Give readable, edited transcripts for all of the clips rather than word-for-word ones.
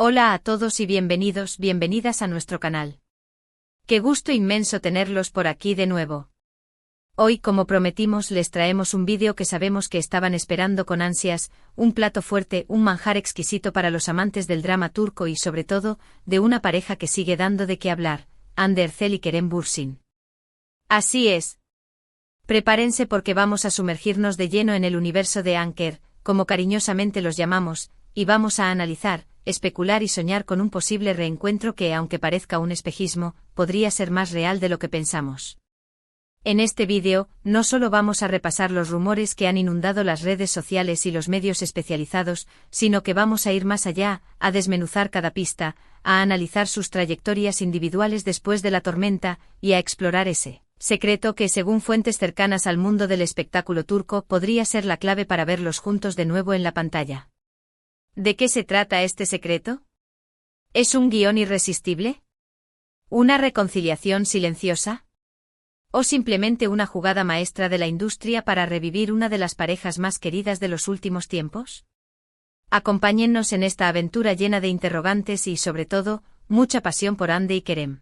Hola a todos y bienvenidas a nuestro canal. Qué gusto inmenso tenerlos por aquí de nuevo. Hoy, como prometimos, les traemos un vídeo que sabemos que estaban esperando con ansias, un plato fuerte, un manjar exquisito para los amantes del drama turco y sobre todo, de una pareja que sigue dando de qué hablar, Hande Erçel y Kerem Bürsin. Así es. Prepárense porque vamos a sumergirnos de lleno en el universo de Anker, como cariñosamente los llamamos, y vamos a analizar, especular y soñar con un posible reencuentro que, aunque parezca un espejismo, podría ser más real de lo que pensamos. En este vídeo, no solo vamos a repasar los rumores que han inundado las redes sociales y los medios especializados, sino que vamos a ir más allá, a desmenuzar cada pista, a analizar sus trayectorias individuales después de la tormenta, y a explorar ese secreto que, según fuentes cercanas al mundo del espectáculo turco, podría ser la clave para verlos juntos de nuevo en la pantalla. ¿De qué se trata este secreto? ¿Es un guión irresistible? ¿Una reconciliación silenciosa? ¿O simplemente una jugada maestra de la industria para revivir una de las parejas más queridas de los últimos tiempos? Acompáñennos en esta aventura llena de interrogantes y, sobre todo, mucha pasión por Hande y Kerem.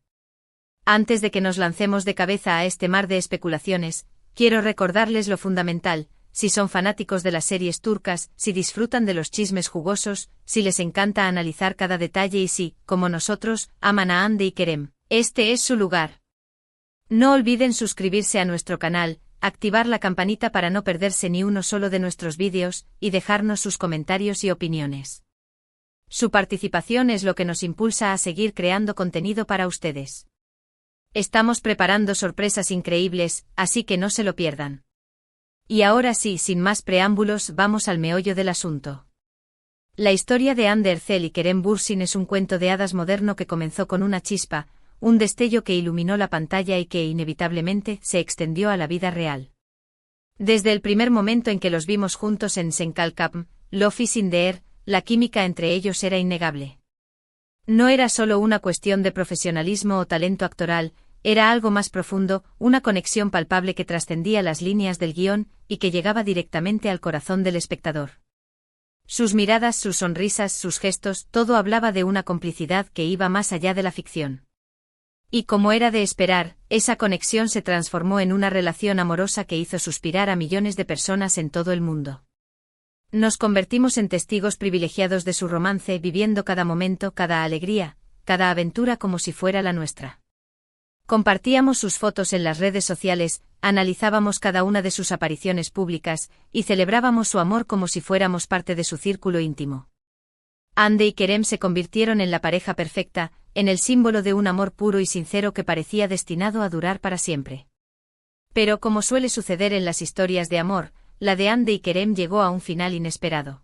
Antes de que nos lancemos de cabeza a este mar de especulaciones, quiero recordarles lo fundamental: si son fanáticos de las series turcas, si disfrutan de los chismes jugosos, si les encanta analizar cada detalle y si, como nosotros, aman a Hande y Kerem, este es su lugar. No olviden suscribirse a nuestro canal, activar la campanita para no perderse ni uno solo de nuestros vídeos, y dejarnos sus comentarios y opiniones. Su participación es lo que nos impulsa a seguir creando contenido para ustedes. Estamos preparando sorpresas increíbles, así que no se lo pierdan. Y ahora sí, sin más preámbulos, vamos al meollo del asunto. La historia de Hande Erçel y Kerem Bürsin es un cuento de hadas moderno que comenzó con una chispa, un destello que iluminó la pantalla y que, inevitablemente, se extendió a la vida real. Desde el primer momento en que los vimos juntos en Senkalkapm, Lofis Indeer, la química entre ellos era innegable. No era solo una cuestión de profesionalismo o talento actoral, era algo más profundo, una conexión palpable que trascendía las líneas del guión y que llegaba directamente al corazón del espectador. Sus miradas, sus sonrisas, sus gestos, todo hablaba de una complicidad que iba más allá de la ficción. Y como era de esperar, esa conexión se transformó en una relación amorosa que hizo suspirar a millones de personas en todo el mundo. Nos convertimos en testigos privilegiados de su romance, viviendo cada momento, cada alegría, cada aventura como si fuera la nuestra. Compartíamos sus fotos en las redes sociales, analizábamos cada una de sus apariciones públicas, y celebrábamos su amor como si fuéramos parte de su círculo íntimo. Hande y Kerem se convirtieron en la pareja perfecta, en el símbolo de un amor puro y sincero que parecía destinado a durar para siempre. Pero como suele suceder en las historias de amor, la de Hande y Kerem llegó a un final inesperado.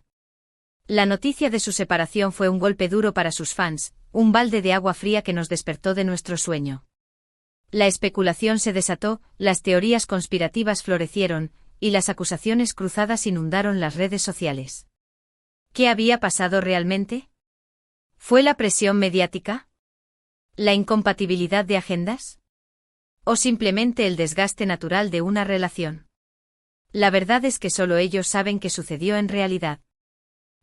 La noticia de su separación fue un golpe duro para sus fans, un balde de agua fría que nos despertó de nuestro sueño. La especulación se desató, las teorías conspirativas florecieron, y las acusaciones cruzadas inundaron las redes sociales. ¿Qué había pasado realmente? ¿Fue la presión mediática? ¿La incompatibilidad de agendas? ¿O simplemente el desgaste natural de una relación? La verdad es que solo ellos saben qué sucedió en realidad.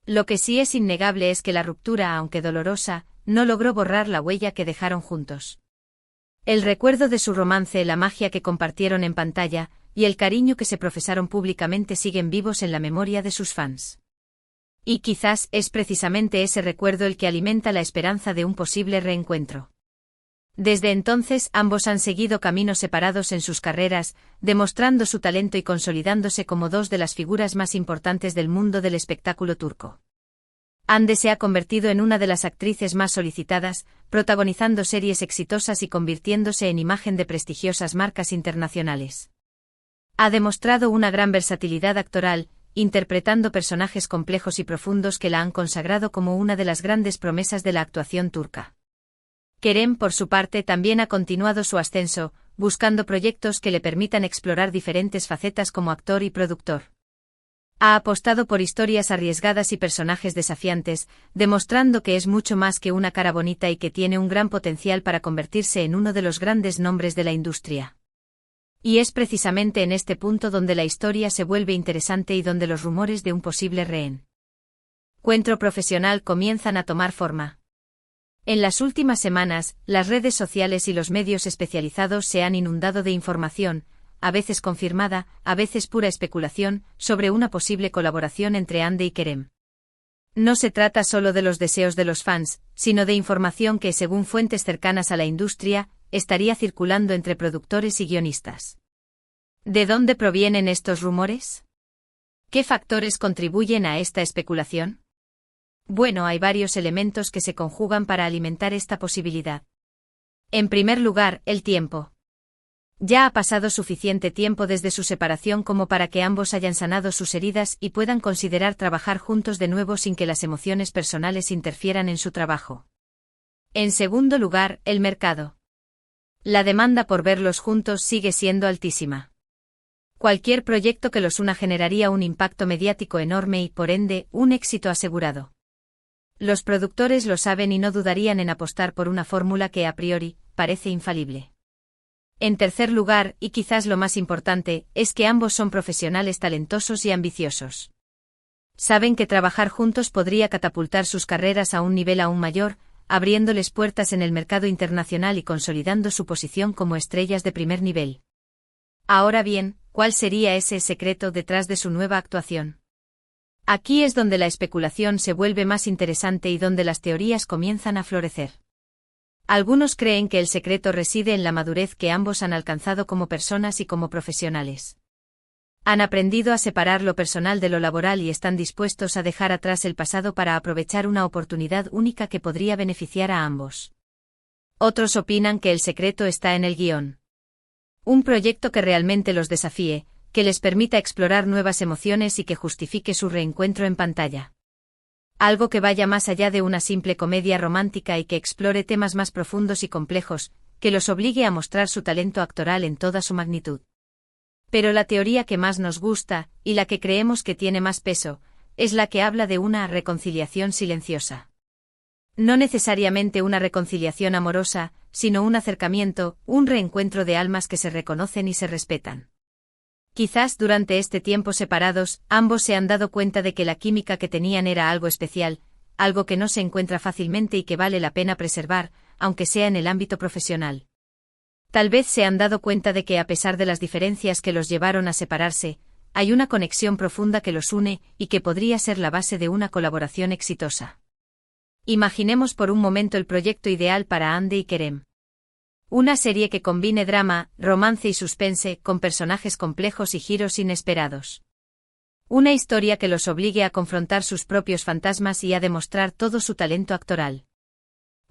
Lo que sí es innegable es que la ruptura, aunque dolorosa, no logró borrar la huella que dejaron juntos. El recuerdo de su romance, la magia que compartieron en pantalla, y el cariño que se profesaron públicamente siguen vivos en la memoria de sus fans. Y quizás es precisamente ese recuerdo el que alimenta la esperanza de un posible reencuentro. Desde entonces ambos han seguido caminos separados en sus carreras, demostrando su talento y consolidándose como dos de las figuras más importantes del mundo del espectáculo turco. Hande se ha convertido en una de las actrices más solicitadas, protagonizando series exitosas y convirtiéndose en imagen de prestigiosas marcas internacionales. Ha demostrado una gran versatilidad actoral, interpretando personajes complejos y profundos que la han consagrado como una de las grandes promesas de la actuación turca. Kerem, por su parte, también ha continuado su ascenso, buscando proyectos que le permitan explorar diferentes facetas como actor y productor. Ha apostado por historias arriesgadas y personajes desafiantes, demostrando que es mucho más que una cara bonita y que tiene un gran potencial para convertirse en uno de los grandes nombres de la industria. Y es precisamente en este punto donde la historia se vuelve interesante y donde los rumores de un posible reencuentro profesional comienzan a tomar forma. En las últimas semanas, las redes sociales y los medios especializados se han inundado de información, a veces confirmada, a veces pura especulación, sobre una posible colaboración entre Ande y Kerem. No se trata solo de los deseos de los fans, sino de información que, según fuentes cercanas a la industria, estaría circulando entre productores y guionistas. ¿De dónde provienen estos rumores? ¿Qué factores contribuyen a esta especulación? Bueno, hay varios elementos que se conjugan para alimentar esta posibilidad. En primer lugar, el tiempo. Ya ha pasado suficiente tiempo desde su separación como para que ambos hayan sanado sus heridas y puedan considerar trabajar juntos de nuevo sin que las emociones personales interfieran en su trabajo. En segundo lugar, el mercado. La demanda por verlos juntos sigue siendo altísima. Cualquier proyecto que los una generaría un impacto mediático enorme y, por ende, un éxito asegurado. Los productores lo saben y no dudarían en apostar por una fórmula que, a priori, parece infalible. En tercer lugar, y quizás lo más importante, es que ambos son profesionales talentosos y ambiciosos. Saben que trabajar juntos podría catapultar sus carreras a un nivel aún mayor, abriéndoles puertas en el mercado internacional y consolidando su posición como estrellas de primer nivel. Ahora bien, ¿cuál sería ese secreto detrás de su nueva actuación? Aquí es donde la especulación se vuelve más interesante y donde las teorías comienzan a florecer. Algunos creen que el secreto reside en la madurez que ambos han alcanzado como personas y como profesionales. Han aprendido a separar lo personal de lo laboral y están dispuestos a dejar atrás el pasado para aprovechar una oportunidad única que podría beneficiar a ambos. Otros opinan que el secreto está en el guión. Un proyecto que realmente los desafíe, que les permita explorar nuevas emociones y que justifique su reencuentro en pantalla. Algo que vaya más allá de una simple comedia romántica y que explore temas más profundos y complejos, que los obligue a mostrar su talento actoral en toda su magnitud. Pero la teoría que más nos gusta, y la que creemos que tiene más peso, es la que habla de una reconciliación silenciosa. No necesariamente una reconciliación amorosa, sino un acercamiento, un reencuentro de almas que se reconocen y se respetan. Quizás durante este tiempo separados, ambos se han dado cuenta de que la química que tenían era algo especial, algo que no se encuentra fácilmente y que vale la pena preservar, aunque sea en el ámbito profesional. Tal vez se han dado cuenta de que a pesar de las diferencias que los llevaron a separarse, hay una conexión profunda que los une y que podría ser la base de una colaboración exitosa. Imaginemos por un momento el proyecto ideal para Ande y Kerem. Una serie que combine drama, romance y suspense, con personajes complejos y giros inesperados. Una historia que los obligue a confrontar sus propios fantasmas y a demostrar todo su talento actoral.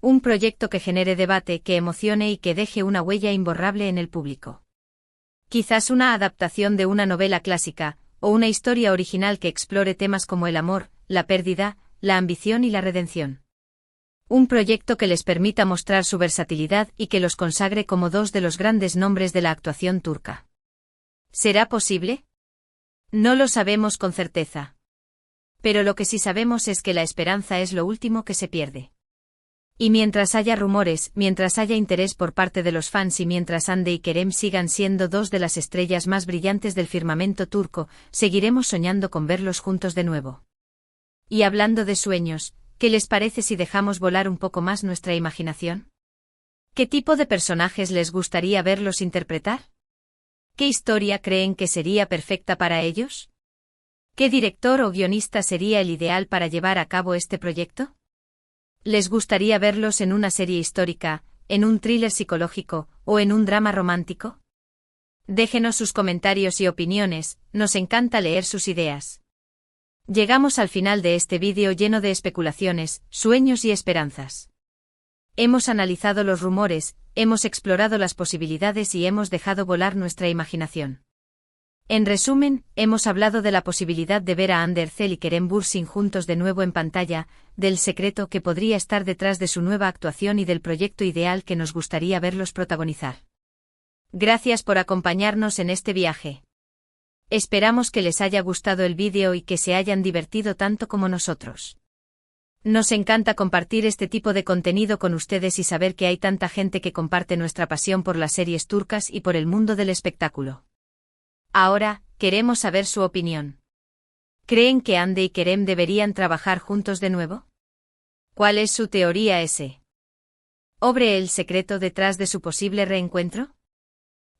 Un proyecto que genere debate, que emocione y que deje una huella imborrable en el público. Quizás una adaptación de una novela clásica, o una historia original que explore temas como el amor, la pérdida, la ambición y la redención. Un proyecto que les permita mostrar su versatilidad y que los consagre como dos de los grandes nombres de la actuación turca. ¿Será posible? No lo sabemos con certeza. Pero lo que sí sabemos es que la esperanza es lo último que se pierde. Y mientras haya rumores, mientras haya interés por parte de los fans y mientras Ande y Kerem sigan siendo dos de las estrellas más brillantes del firmamento turco, seguiremos soñando con verlos juntos de nuevo. Y hablando de sueños, ¿qué les parece si dejamos volar un poco más nuestra imaginación? ¿Qué tipo de personajes les gustaría verlos interpretar? ¿Qué historia creen que sería perfecta para ellos? ¿Qué director o guionista sería el ideal para llevar a cabo este proyecto? ¿Les gustaría verlos en una serie histórica, en un thriller psicológico, o en un drama romántico? Déjenos sus comentarios y opiniones, nos encanta leer sus ideas. Llegamos al final de este vídeo lleno de especulaciones, sueños y esperanzas. Hemos analizado los rumores, hemos explorado las posibilidades y hemos dejado volar nuestra imaginación. En resumen, hemos hablado de la posibilidad de ver a Hande Erçel y Kerem Bürsin juntos de nuevo en pantalla, del secreto que podría estar detrás de su nueva actuación y del proyecto ideal que nos gustaría verlos protagonizar. Gracias por acompañarnos en este viaje. Esperamos que les haya gustado el vídeo y que se hayan divertido tanto como nosotros. Nos encanta compartir este tipo de contenido con ustedes y saber que hay tanta gente que comparte nuestra pasión por las series turcas y por el mundo del espectáculo. Ahora, queremos saber su opinión. ¿Creen que Hande y Kerem deberían trabajar juntos de nuevo? ¿Cuál es su teoría ese? ¿Obre el secreto detrás de su posible reencuentro?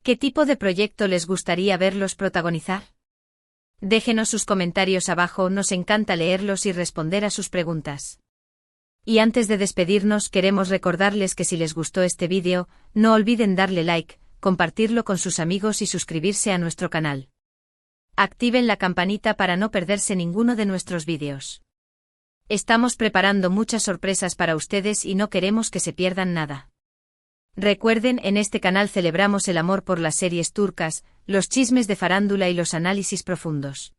¿Qué tipo de proyecto les gustaría verlos protagonizar? Déjenos sus comentarios abajo, nos encanta leerlos y responder a sus preguntas. Y antes de despedirnos queremos recordarles que si les gustó este vídeo, no olviden darle like, compartirlo con sus amigos y suscribirse a nuestro canal. Activen la campanita para no perderse ninguno de nuestros vídeos. Estamos preparando muchas sorpresas para ustedes y no queremos que se pierdan nada. Recuerden, en este canal celebramos el amor por las series turcas, los chismes de farándula y los análisis profundos.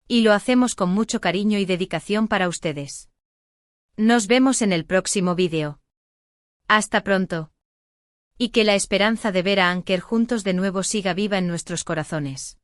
Y lo hacemos con mucho cariño y dedicación para ustedes. Nos vemos en el próximo vídeo. Hasta pronto. Y que la esperanza de ver a Anker juntos de nuevo siga viva en nuestros corazones.